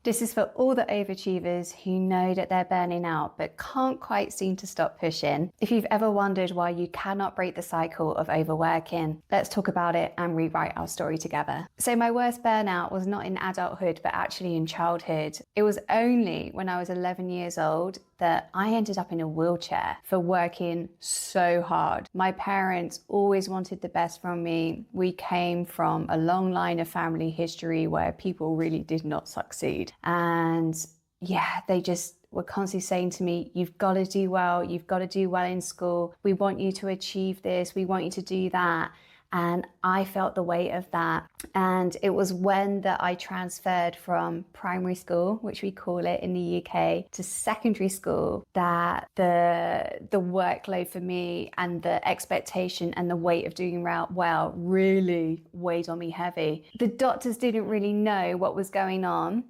This is for all the overachievers who know that they're burning out but can't quite seem to stop pushing. If you've ever wondered why you cannot break the cycle of overworking, let's talk about it and rewrite our story together. So my worst burnout was not in adulthood, but actually in childhood. It was only when I was 11 years old that I ended up in a wheelchair for working so hard. My parents always wanted the best from me. We came from a long line of family history where people really did not succeed. And yeah, they just were constantly saying to me, you've got to do well. You've got to do well in school. We want you to achieve this. We want you to do that. And I felt the weight of that. And it was when that I transferred from primary school, which we call it in the UK, to secondary school, that the workload for me and the expectation and the weight of doing well really weighed on me heavy. The doctors didn't really know what was going on.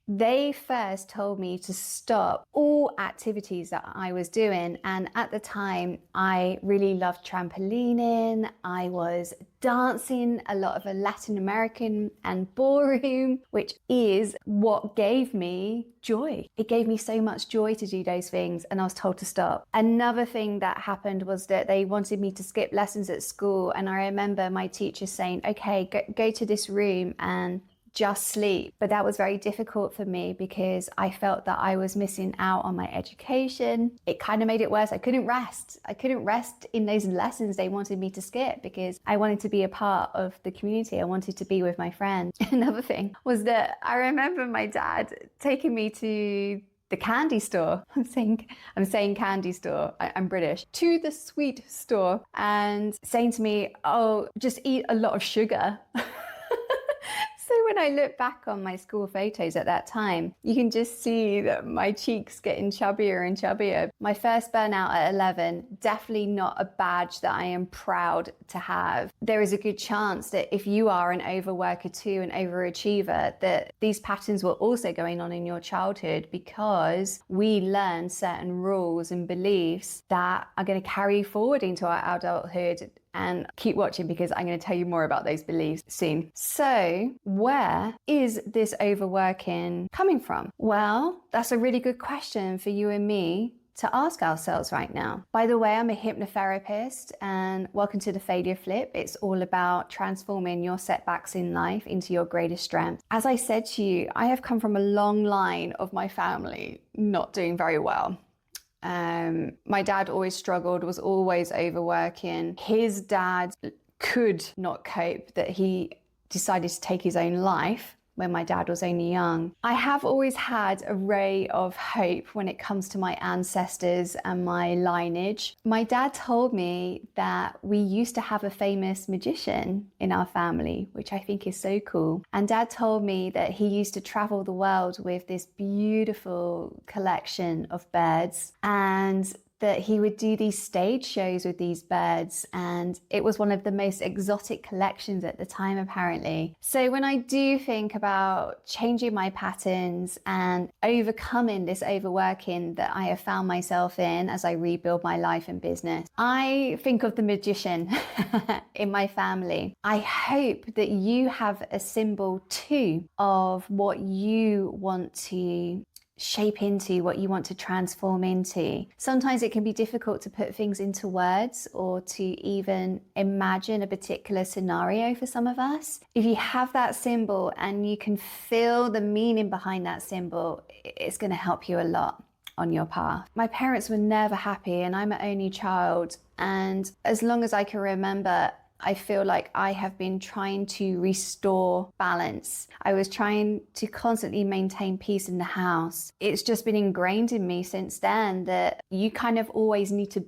They first told me to stop all activities that I was doing. And at the time, I really loved trampolining. I was dancing a lot of a Latin American and ballroom, which is what gave me joy. It gave me so much joy to do those things, and I was told to stop. Another thing that happened was that they wanted me to skip lessons at school. And I remember my teacher saying, okay, go to this room and just sleep. But that was very difficult for me because I felt that I was missing out on my education. It kind of made it worse. I couldn't rest. I couldn't rest in those lessons they wanted me to skip because I wanted to be a part of the community. I wanted to be with my friends. Another thing was that I remember my dad taking me to the candy store. I'm saying candy store. I'm British. To the sweet store and saying to me, oh, just eat a lot of sugar. So when I look back on my school photos at that time, you can just see that my cheeks getting chubbier and chubbier. My first burnout at 11, definitely not a badge that I am proud to have. There is a good chance that if you are an overworker too, an overachiever, that these patterns were also going on in your childhood because we learn certain rules and beliefs that are going to carry forward into our adulthood. And keep watching because I'm going to tell you more about those beliefs soon. So where is this overworking coming from? Well, that's a really good question for you and me to ask ourselves right now. By the way, I'm a hypnotherapist and welcome to the Failure Flip. It's all about transforming your setbacks in life into your greatest strength. As I said to you, I have come from a long line of my family not doing very well. My dad always struggled, was always overworking. His dad could not cope, that he decided to take his own life when my dad was only young. I have always had a ray of hope when it comes to my ancestors and my lineage. My dad told me that we used to have a famous magician in our family, which I think is so cool. And Dad told me that he used to travel the world with this beautiful collection of birds, and that he would do these stage shows with these birds, and it was one of the most exotic collections at the time apparently. So when I do think about changing my patterns and overcoming this overworking that I have found myself in as I rebuild my life and business, I think of the magician in my family. I hope that you have a symbol too of what you want to shape into, what you want to transform into. Sometimes it can be difficult to put things into words or to even imagine a particular scenario for some of us. If you have that symbol and you can feel the meaning behind that symbol, it's going to help you a lot on your path. My parents were never happy and I'm an only child, and as long as I can remember, I feel like I have been trying to restore balance. I was trying to constantly maintain peace in the house. It's just been ingrained in me since then that you kind of always need to,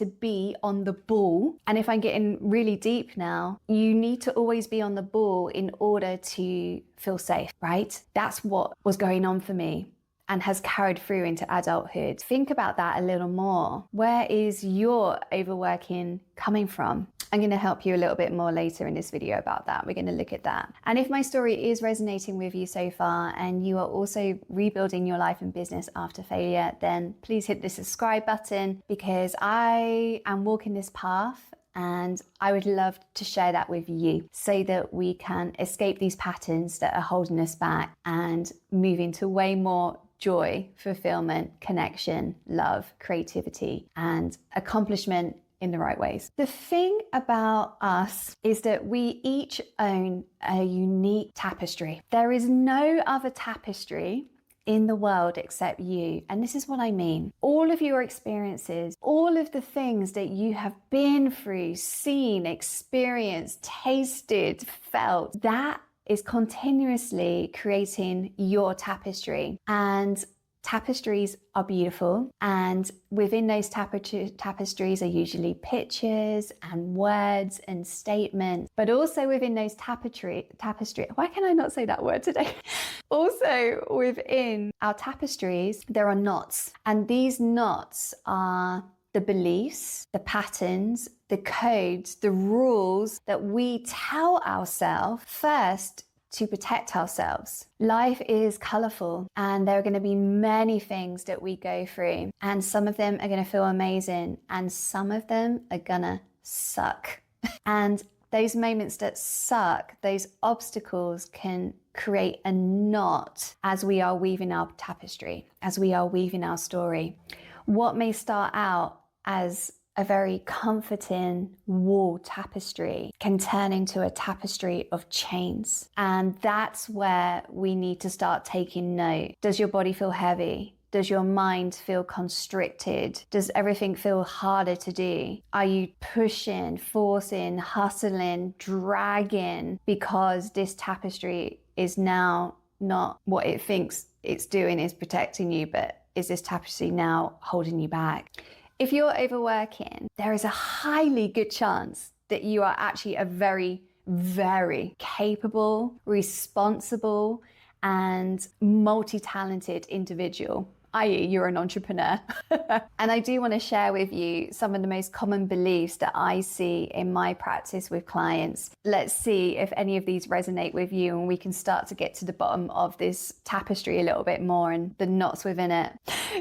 be on the ball. And if I'm getting really deep now, you need to always be on the ball in order to feel safe, right? That's what was going on for me and has carried through into adulthood. Think about that a little more. Where is your overworking coming from? I'm going to help you a little bit more later in this video about that. We're going to look at that. And if my story is resonating with you so far and you are also rebuilding your life and business after failure, then please hit the subscribe button because I am walking this path And I would love to share that with you so that we can escape these patterns that are holding us back and move into way more joy, fulfillment, connection, love, creativity, and accomplishment in the right ways. The thing about us is that we each own a unique tapestry. There is no other tapestry in the world except you. And this is what I mean. All of your experiences, all of the things that you have been through, seen, experienced, tasted, felt, that is continuously creating your tapestry. And tapestries are beautiful, and within those tapestries are usually pictures and words and statements, but also within those tapestry, why can I not say that word today? Also within our tapestries, there are knots, and these knots are the beliefs, the patterns, the codes, the rules that we tell ourselves first to protect ourselves. Life is colorful, and there are going to be many things that we go through, and some of them are going to feel amazing and some of them are gonna suck. And those moments that suck, those obstacles, can create a knot as we are weaving our tapestry, as we are weaving our story. What may start out as a very comforting wall tapestry can turn into a tapestry of chains. And that's where we need to start taking note. Does your body feel heavy? Does your mind feel constricted? Does everything feel harder to do? Are you pushing, forcing, hustling, dragging because this tapestry is now not what it thinks it's doing, is protecting you, but is this tapestry now holding you back? If you're overworking, there is a highly good chance that you are actually a very, very capable, responsible, and multi-talented individual, i.e. you're an entrepreneur. And I do want to share with you some of the most common beliefs that I see in my practice with clients. Let's see if any of these resonate with you, and we can start to get to the bottom of this tapestry a little bit more and the knots within it.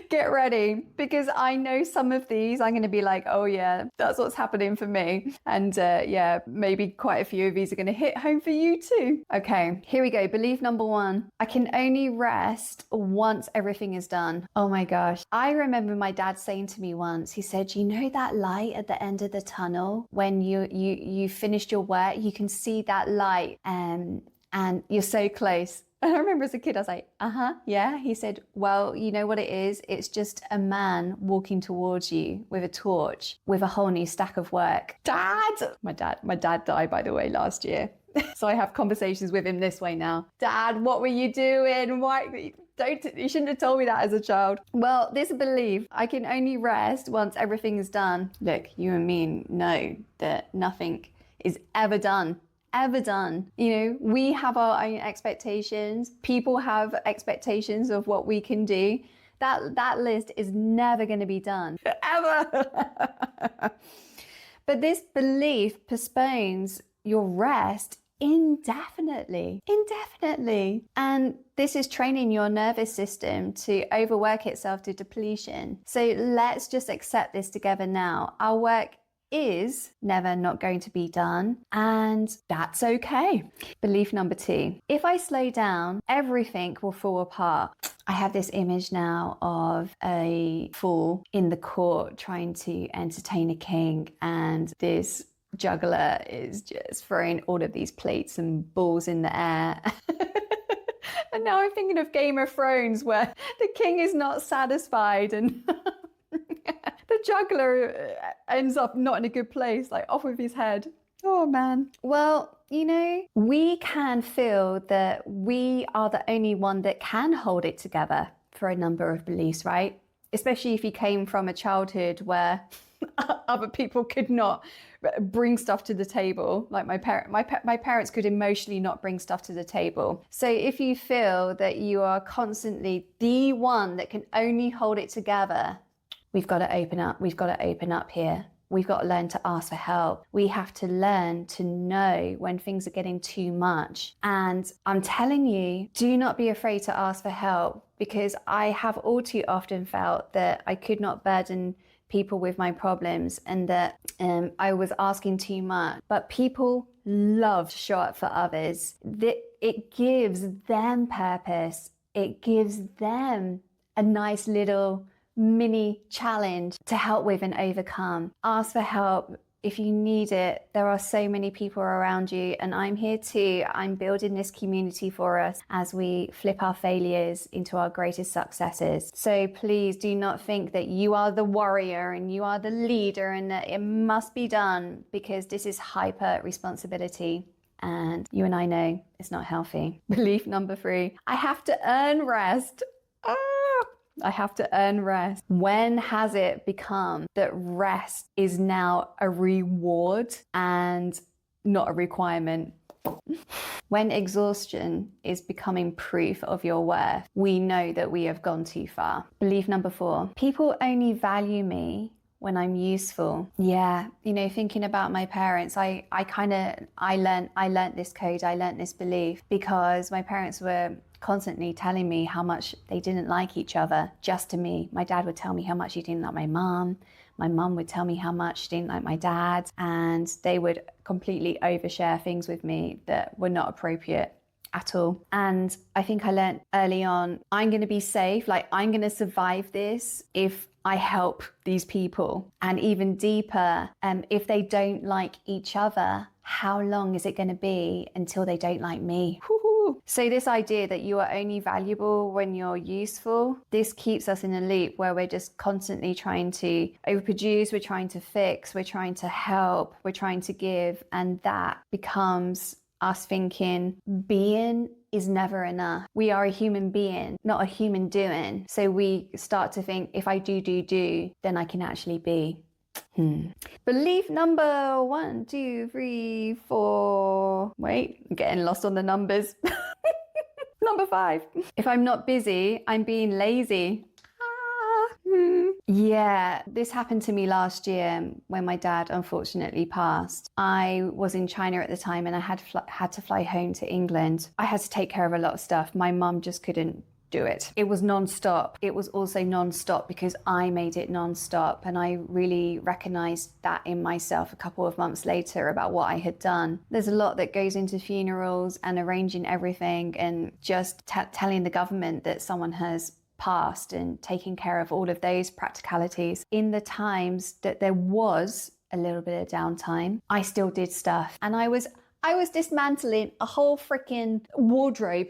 Get ready, because I know some of these I'm going to be like, oh yeah, that's what's happening for me. And yeah, maybe quite a few of these are going to hit home for you too. Okay, here we go. Belief number one: I can only rest once everything is done. Oh my gosh. I remember my dad saying to me once, he said, you know that light at the end of the tunnel when you finished your work, you can see that light and you're so close. And I remember as a kid, I was like, yeah. He said, well, you know what it is? It's just a man walking towards you with a torch, with a whole new stack of work. Dad! My dad died, by the way, last year. So I have conversations with him this way now. Dad, what were you doing? Why? You shouldn't have told me that as a child. Well, this belief, I can only rest once everything is done. Look, you and me know that nothing is ever done. Ever done. You know, we have our own expectations. People have expectations of what we can do. That list is never going to be done. Ever. But this belief postpones your rest indefinitely. And this is training your nervous system to overwork itself to depletion. So let's just accept this together now. Our work is never not going to be done, and that's okay. Belief number two: if I slow down, everything will fall apart. I have this image now of a fool in the court trying to entertain a king, and this juggler is just throwing all of these plates and balls in the air. And now I'm thinking of Game of Thrones, where the king is not satisfied and the juggler ends up not in a good place, like off with his head. Oh man. Well, you know, we can feel that we are the only one that can hold it together for a number of beliefs, right? Especially if you came from a childhood where other people could not bring stuff to the table. Like my parents could emotionally not bring stuff to the table. So if you feel that you are constantly the one that can only hold it together, we've got to open up. We've got to open up here. We've got to learn to ask for help. We have to learn to know when things are getting too much. And I'm telling you, do not be afraid to ask for help, because I have all too often felt that I could not burden people with my problems and that I was asking too much. But people love to show up for others. It gives them purpose. It gives them a nice little mini challenge to help with and overcome. Ask for help if you need it. There are so many people around you, and I'm here too. I'm building this community for us as we flip our failures into our greatest successes. So please do not think that you are the warrior and you are the leader and that it must be done, because this is hyper responsibility. And you and I know it's not healthy. Belief number 3, I have to earn rest. I have to earn rest. When has it become that rest is now a reward and not a requirement? When exhaustion is becoming proof of your worth, we know that we have gone too far. Belief number 4, people only value me when I'm useful. Yeah, you know, thinking about my parents, I learned this code, I learned this belief because my parents were constantly telling me how much they didn't like each other, just to me. My dad would tell me how much he didn't like my mom. My mum would tell me how much she didn't like my dad, and they would completely overshare things with me that were not appropriate at all. And I think I learned early on, I'm going to be safe, like I'm going to survive this if I help these people. And even deeper, if they don't like each other, how long is it going to be until they don't like me? Woo-hoo. So this idea that you are only valuable when you're useful, this keeps us in a loop where we're just constantly trying to overproduce, we're trying to fix, we're trying to help, we're trying to give, and that becomes us thinking being is never enough. We are a human being, not a human doing. So we start to think, if I do, then I can actually be. Belief number 1, 2, 3, 4. Wait, I'm getting lost on the numbers. Number 5. If I'm not busy, I'm being lazy. Yeah, this happened to me last year when my dad unfortunately passed. I was in China at the time and I had to fly home to England. I had to take care of a lot of stuff. My mum just couldn't do it. It was non-stop. It was also non-stop because I made it non-stop, and I really recognized that in myself a couple of months later about what I had done. There's a lot that goes into funerals and arranging everything and just telling the government that someone has passed and taking care of all of those practicalities. In the times that there was a little bit of downtime, I still did stuff, and I was dismantling a whole freaking wardrobe.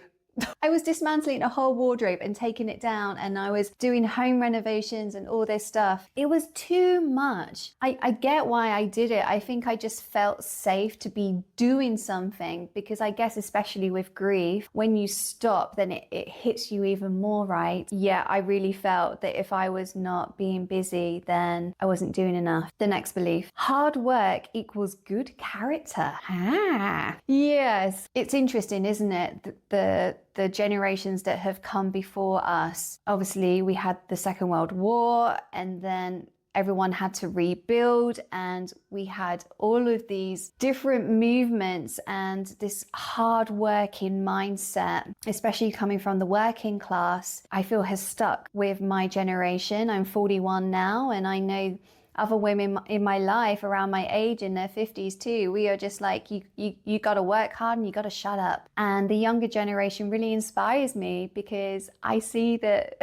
I was dismantling a whole wardrobe and taking it down, and I was doing home renovations and all this stuff. It was too much. I get why I did it. I think I just felt safe to be doing something, because I guess especially with grief, when you stop, then it hits you even more, right? Yeah, I really felt that if I was not being busy, then I wasn't doing enough. The next belief, hard work equals good character. Yes, it's interesting, isn't it? The generations that have come before us. Obviously, we had the Second World War, and then everyone had to rebuild, and we had all of these different movements and this hard-working mindset, especially coming from the working class, I feel has stuck with my generation. I'm 41 now, and I know other women in my life around my age in their 50s too. We are just like, you got to work hard and you got to shut up. And the younger generation really inspires me, because I see that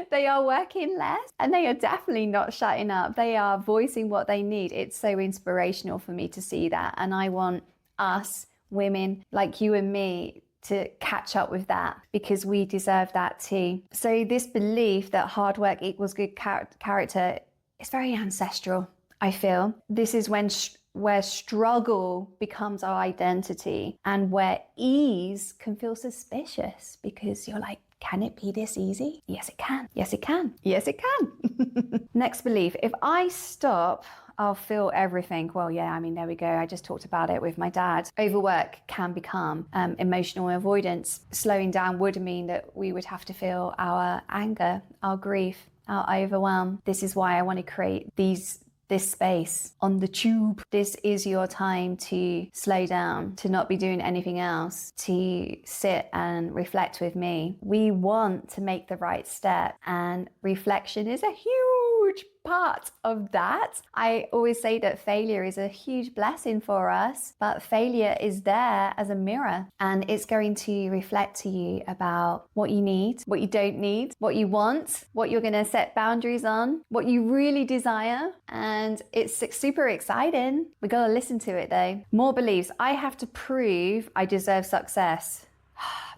they are working less and they are definitely not shutting up. They are voicing what they need. It's so inspirational for me to see that. And I want us women like you and me to catch up with that, because we deserve that too. So this belief that hard work equals good character is very ancestral, I feel. This is where struggle becomes our identity, and where ease can feel suspicious, because you're like, can it be this easy? Yes, it can. Yes, it can. Yes, it can. Next belief, if I stop, I'll feel everything. Well, yeah, I mean, there we go. I just talked about it with my dad. Overwork can become emotional avoidance. Slowing down would mean that we would have to feel our anger, our grief, our overwhelm. This is why I want to create these this space on the tube. This is your time to slow down, to not be doing anything else, to sit and reflect with me. We want to make the right step, and reflection is a huge part of that. I always say that failure is a huge blessing for us, but failure is there as a mirror, and it's going to reflect to you about what you need, what you don't need, what you want, what you're going to set boundaries on, what you really desire. And it's super exciting. We got to listen to it though. More beliefs. I have to prove I deserve success.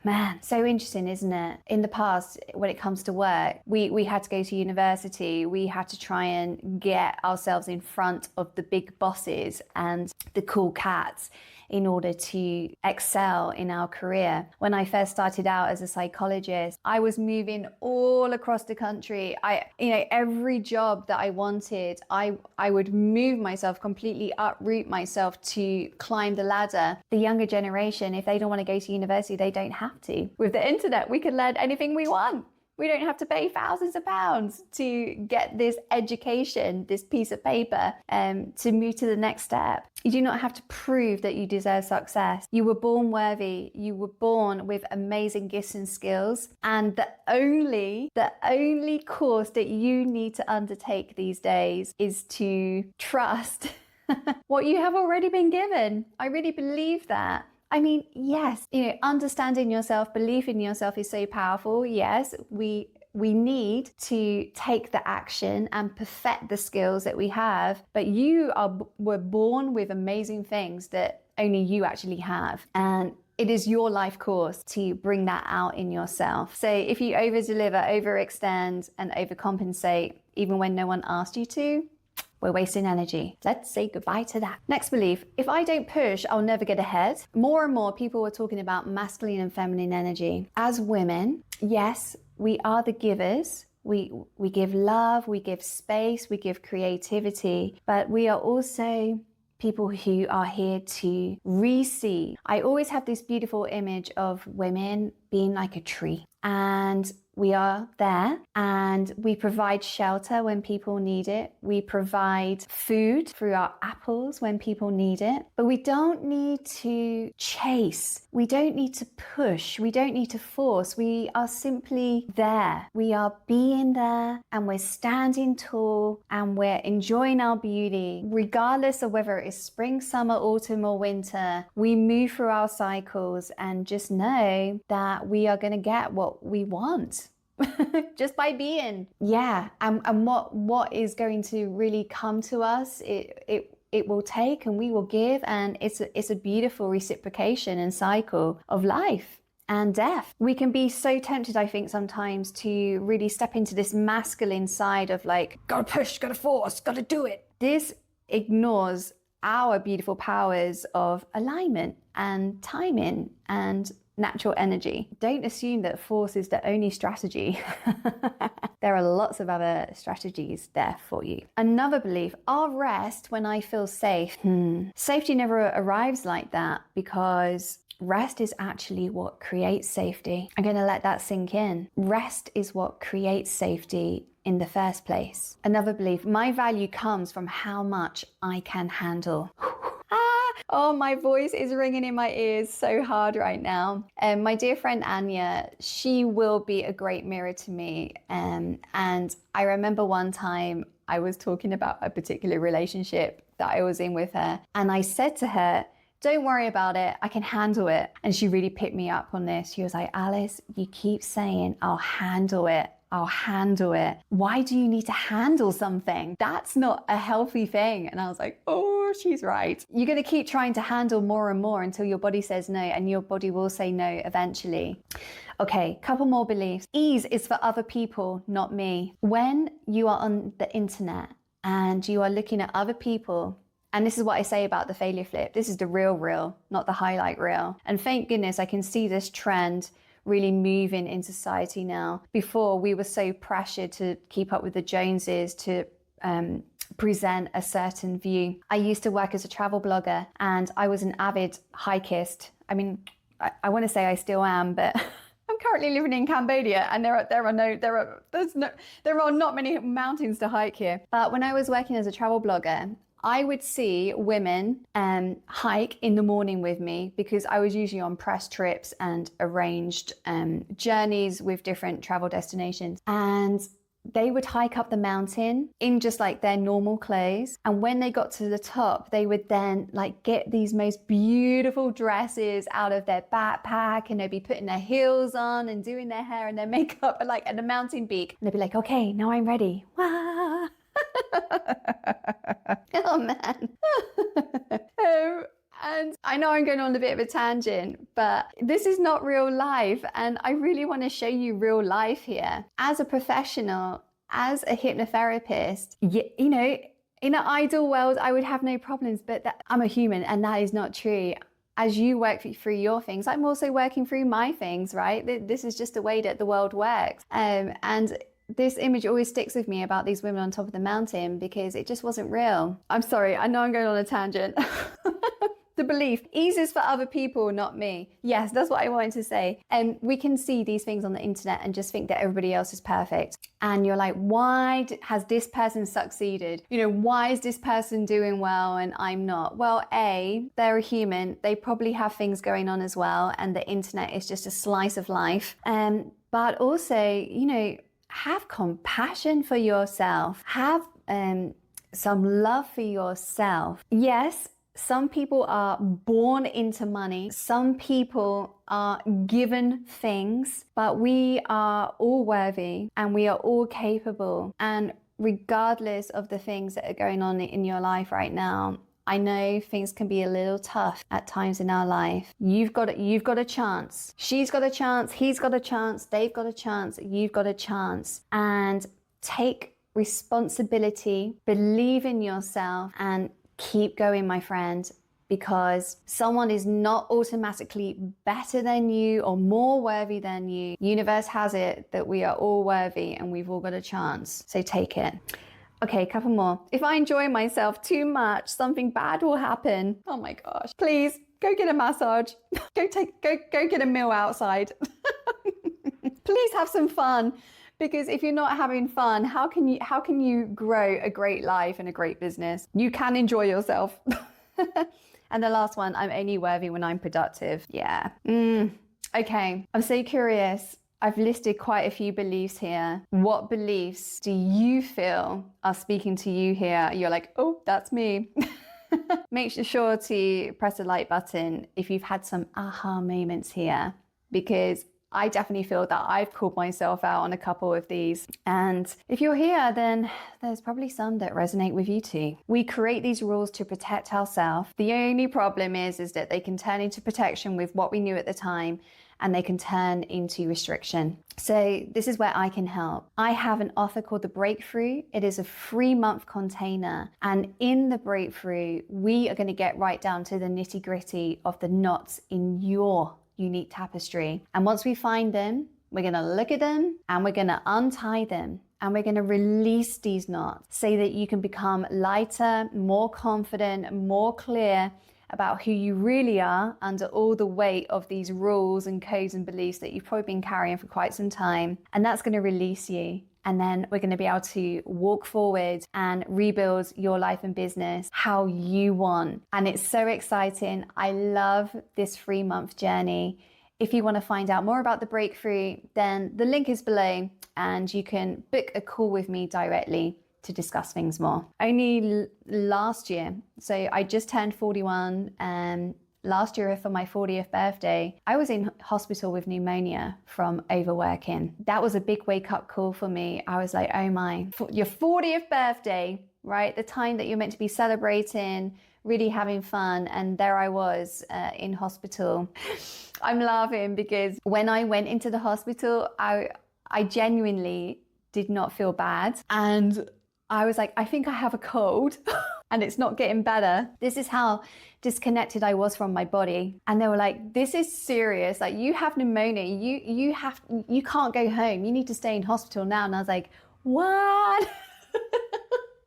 Man, so interesting, isn't it? In the past, when it comes to work, we had to go to university. We had to try and get ourselves in front of the big bosses and the cool cats in order to excel in our career. When I first started out as a psychologist, I was moving all across the country. Every job that I wanted, I would move myself, completely uproot myself to climb the ladder. The younger generation, if they don't want to go to university, they don't have to. With the internet, we can learn anything we want. We don't have to pay thousands of pounds to get this education, this piece of paper, to move to the next step. You do not have to prove that you deserve success. You were born worthy. You were born with amazing gifts and skills. And the only course that you need to undertake these days is to trust what you have already been given. I really believe that. I mean, yes, understanding yourself, belief in yourself is so powerful. Yes, we need to take the action and perfect the skills that we have, but were born with amazing things that only you actually have. And it is your life course to bring that out in yourself. So if you over-deliver, overextend, and overcompensate, even when no one asked you to, we're wasting energy. Let's say goodbye to that. Next belief, if I don't push, I'll never get ahead. More and more people are talking about masculine and feminine energy. As women, yes, we are the givers. We give love, we give space, we give creativity, but we are also people who are here to receive. I always have this beautiful image of women being like a tree, and we are there and we provide shelter when people need it. We provide food through our apples when people need it. But we don't need to chase. We don't need to push. We don't need to force. We are simply there. We are being there, and we're standing tall, and we're enjoying our beauty. Regardless of whether it is spring, summer, autumn, or winter, we move through our cycles and just know that we are going to get what we want. Just by being. Yeah. And what is going to really come to us, it will take, and we will give, and it's a beautiful reciprocation and cycle of life and death. We can be so tempted, I think, sometimes to really step into this masculine side of like, gotta push, gotta force, gotta do it. This ignores our beautiful powers of alignment and timing and natural energy. Don't assume that force is the only strategy. There are lots of other strategies there for you. Another belief, I'll rest when I feel safe. Safety never arrives like that, because rest is actually what creates safety. I'm going to let that sink in. Rest is what creates safety in the first place. Another belief, my value comes from how much I can handle. Oh, my voice is ringing in my ears so hard right now. My dear friend Anya, she will be a great mirror to me. And I remember one time I was talking about a particular relationship that I was in with her. And I said to her, don't worry about it, I can handle it. And she really picked me up on this. She was like, Alice, you keep saying, I'll handle it. I'll handle it. Why do you need to handle something? That's not a healthy thing. And I was like, oh, she's right. You're going to keep trying to handle more and more until your body says no, and your body will say no eventually. Okay, couple more beliefs. Ease is for other people, not me. When you are on the internet and you are looking at other people, and this is what I say about the failure flip, this is the real reel, not the highlight reel. And thank goodness I can see this trend really moving in society now. Before, we were so pressured to keep up with the Joneses, to present a certain view. I used to work as a travel blogger, and I was an avid hikist. I mean, I want to say I still am, but I'm currently living in Cambodia, and there are not many mountains to hike here. But when I was working as a travel blogger, I would see women hike in the morning with me, because I was usually on press trips and arranged journeys with different travel destinations. And they would hike up the mountain in just like their normal clothes. And when they got to the top, they would then like get these most beautiful dresses out of their backpack, and they'd be putting their heels on and doing their hair and their makeup like at the mountain peak. And they'd be like, okay, now I'm ready. Wah. Oh man. And I know I'm going on a bit of a tangent, but this is not real life. And I really want to show you real life here. As a professional, as a hypnotherapist, you know, in an ideal world, I would have no problems, but I'm a human, and that is not true. As you work through your things, I'm also working through my things, right? This is just the way that the world works. And this image always sticks with me about these women on top of the mountain, because it just wasn't real. I'm sorry, I know I'm going on a tangent. The belief, ease is for other people, not me. Yes, that's what I wanted to say. And we can see these things on the internet and just think that everybody else is perfect. And you're like, why has this person succeeded? You know, why is this person doing well and I'm not? Well, A, they're a human. They probably have things going on as well. And the internet is just a slice of life. But also, you know, have compassion for yourself. Have some love for yourself. Yes, some people are born into money. Some people are given things, but we are all worthy and we are all capable. And regardless of the things that are going on in your life right now, I know things can be a little tough at times in our life. You've got a chance. She's got a chance. He's got a chance. They've got a chance. You've got a chance. And take responsibility, believe in yourself, and keep going, my friend, because someone is not automatically better than you or more worthy than you. Universe has it that we are all worthy and we've all got a chance. So take it. Okay, a couple more. If I enjoy myself too much, something bad will happen. Oh my gosh. Please go get a massage. Go get a meal outside. Please have some fun. Because if you're not having fun, how can you grow a great life and a great business? You can enjoy yourself. And the last one, I'm only worthy when I'm productive. Yeah. Okay, I'm so curious. I've listed quite a few beliefs here. What beliefs do you feel are speaking to you here? You're like, oh, that's me. Make sure to press the like button if you've had some aha moments here, because I definitely feel that I've called myself out on a couple of these. And if you're here, then there's probably some that resonate with you too. We create these rules to protect ourselves. The only problem is that they can turn into protection with what we knew at the time, and they can turn into restriction. So this is where I can help. I have an offer called the Breakthrough. It is a 3-month container. And in the Breakthrough, we are going to get right down to the nitty-gritty of the knots in your unique tapestry. And once we find them, we're going to look at them and we're going to untie them. And we're going to release these knots so that you can become lighter, more confident, more clear about who you really are under all the weight of these rules and codes and beliefs that you've probably been carrying for quite some time. And that's going to release you. And then we're going to be able to walk forward and rebuild your life and business how you want. And it's so exciting. I love this 3-month journey. If you want to find out more about the Breakthrough, then the link is below and you can book a call with me directly to discuss things more. Only last year, so I just turned 41, and last year for my 40th birthday, I was in hospital with pneumonia from overworking. That was a big wake-up call for me. I was like, oh my, your 40th birthday, right? The time that you're meant to be celebrating, really having fun, and there I was in hospital. I'm laughing because when I went into the hospital, I genuinely did not feel bad. And I was like, I think I have a cold and it's not getting better. This is how disconnected I was from my body. And they were like, this is serious. Like, you have pneumonia. You can't go home. You need to stay in hospital now. And I was like, what?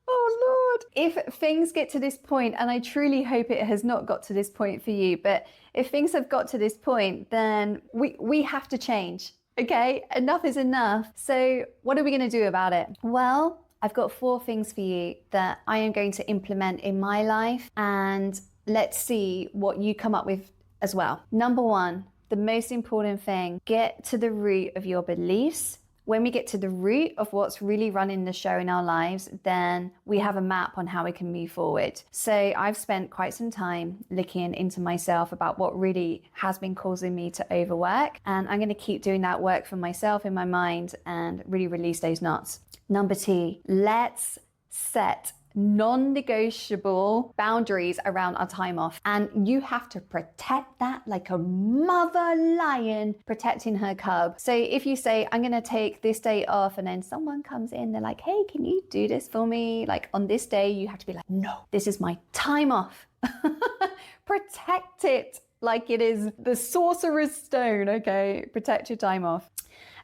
Oh Lord. If things get to this point, and I truly hope it has not got to this point for you, but if things have got to this point, then we have to change. Okay, enough is enough. So what are we going to do about it? Well, I've got 4 things for you that I am going to implement in my life, and let's see what you come up with as well. Number 1, the most important thing, get to the root of your beliefs. When we get to the root of what's really running the show in our lives, then we have a map on how we can move forward. So I've spent quite some time looking into myself about what really has been causing me to overwork. And I'm going to keep doing that work for myself in my mind and really release those knots. Number 2, let's set non-negotiable boundaries around our time off. And you have to protect that like a mother lion protecting her cub. So if you say, I'm going to take this day off, and then someone comes in, they're like, hey, can you do this for me? Like on this day, you have to be like, no, this is my time off. Protect it like it is the sorcerer's stone. Okay, protect your time off.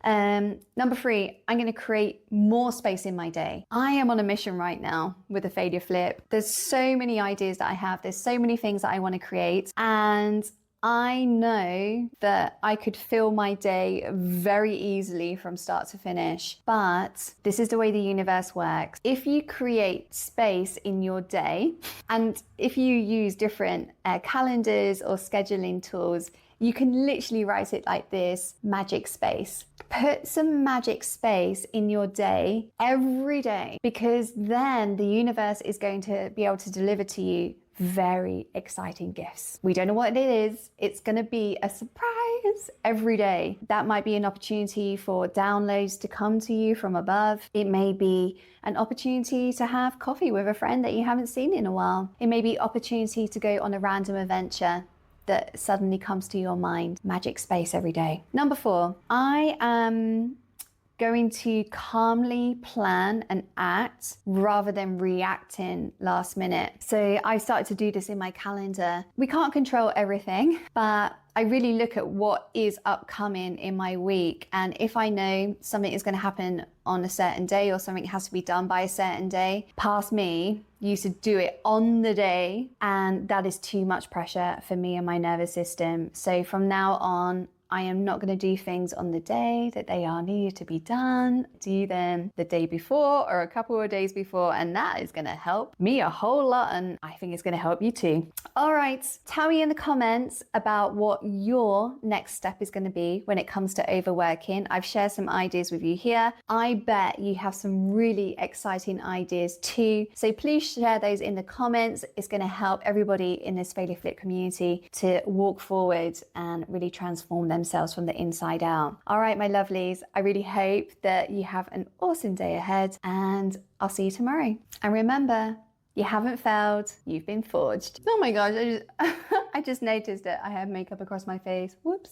Number 3, I'm going to create more space in my day. I am on a mission right now with the failure flip. There's so many ideas that I have. There's so many things that I want to create. And I know that I could fill my day very easily from start to finish, but this is the way the universe works. If you create space in your day, and if you use different calendars or scheduling tools, you can literally write it like this: magic space. Put some magic space in your day every day, because then the universe is going to be able to deliver to you very exciting gifts. We don't know what it is. It's going to be a surprise every day. That might be an opportunity for downloads to come to you from above. It may be an opportunity to have coffee with a friend that you haven't seen in a while. It may be opportunity to go on a random adventure that suddenly comes to your mind. Magic space every day. Number 4, I am going to calmly plan and act rather than reacting last minute. So I started to do this in my calendar. We can't control everything, but I really look at what is upcoming in my week. And if I know something is going to happen on a certain day, or something has to be done by a certain day, past me used to do it on the day. And that is too much pressure for me and my nervous system. So from now on, I am not going to do things on the day that they are needed to be done. Do them the day before or a couple of days before, and that is going to help me a whole lot, and I think it's going to help you too. All right, tell me in the comments about what your next step is going to be when it comes to overworking. I've shared some ideas with you here. I bet you have some really exciting ideas too. So please share those in the comments. It's going to help everybody in this Failure Flip community to walk forward and really transform themselves from the inside out. All right, my lovelies, I really hope that you have an awesome day ahead, and I'll see you tomorrow. And remember, you haven't failed, you've been forged. Oh my gosh, I just noticed that I have makeup across my face. Whoops.